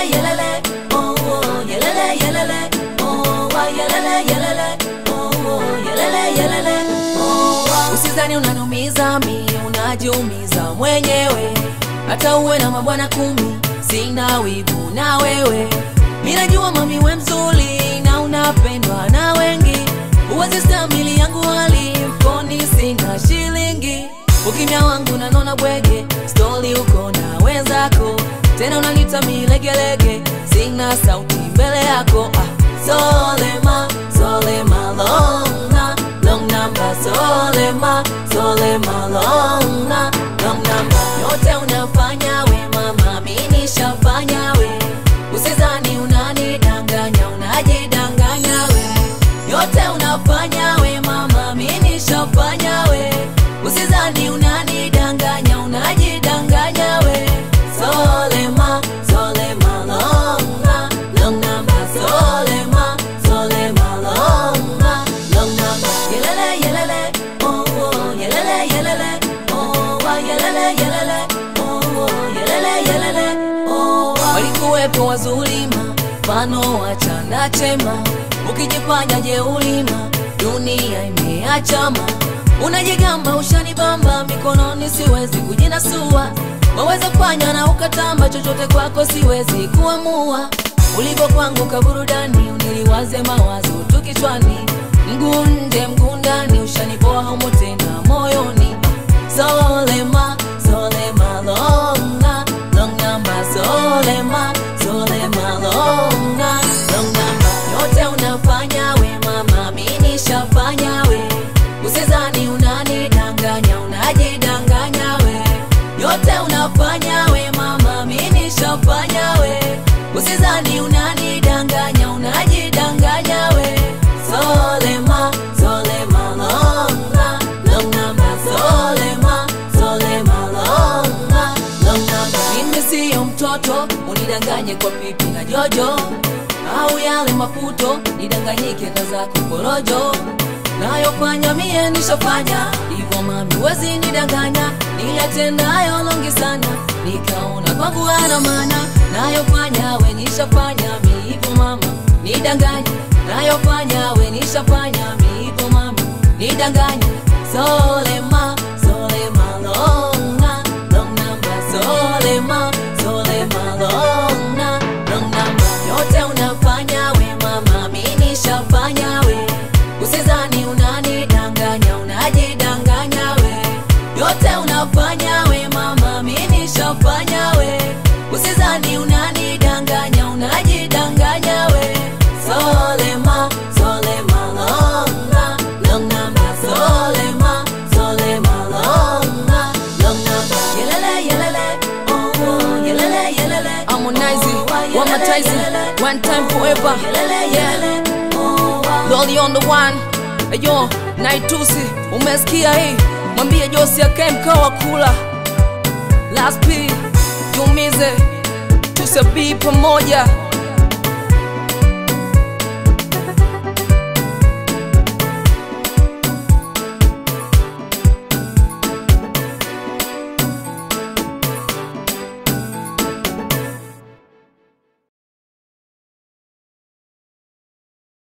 yelele yelele, oh oh, yelele yelele, oh wa yelele yelele, oh oh, yelele yelele, oh wa. Usizani unanumiza mi, unajiumiza mwenyewe. Hata uwe na mabwana 10, sina wivu na wewe. Mimi najua mami we mzuri na unapendwa na wengi. Uwezi stamili yangu hali, mfukoni sina shilingi. Ukimya wangu nanona bwege, story uko na wenzako. Tena unanita milegelege, sina sauti mbele yako. Solema, solema long number. Solema, solema long number. Yote unafanya we mama, mimi nishafanya we. Usizani unanidanganya, unajidanganya we. Yote unafanya we mama, mimi nishafanya we. Usizani unanidanganya, unajidanganya we. Solema, solema long number. Solema, solema long number. Yelele yelele, oh oh, yelele yelele, oh wa yelele yelele, oh oh, yelele yelele, oh wa. Walikuwepo wazulima, mfano wa chanda chema. Ukijifanya jeulima, dunia imeachama. Unajigamba ushanibamba, mikononi siwezi kujinasua. Waweza fanya na ukatamba, chochote kwako siwezi kuamua. Ulipo kwangu kaburudani, uniliwaze mawazo tu kichwani. Mguu nje mguu ndani, ushanipoa humo tena moyoni. Solema, solema long number. Solema, solema long number. Yote unafanya we mama, mimi nishafanya we. Usizani unanidanganya, unajidanganya we. Yote unafanya we mama, mimi nishafanya we. Usizani unanidanganya, unajidanganya we. Solema, solema long number. Solema, solema long number. Mimi siyo mtoto, unidanganye kwa pipi na jojo. Au yale maputo, nidanganyike kaza kuporojo. Nayofanya mie nishafanya, hivyo mami wezi nidanganya. Niletendayo longi sana, nikaona kwangu hana maana. Nayofanya we nishafanya, mi hivyo mama nidanganya. Nayofanya we nishafanya, mi hivyo mama nidanganya. Solema, solema long number. Solema, solema long number. Yote unafanya we mama, mimi nishafanya we. Usizani unanidanganya, unajidanganya we. Yote unafanya we mama, mimi nishafanya we. Usizani unanidanganya, unajidanganya we. Solema, solema long number. Solema, solema long number. Yelele yelele, oh oh, yelele yelele. Harmonize, Wamatize, one time forever. Yeah, Lolly on the one. Ayo, Naitusi, umesikia hii? Mwambie Josi akae mkao wa kula. Last P, Jumize, tusabii pamoja.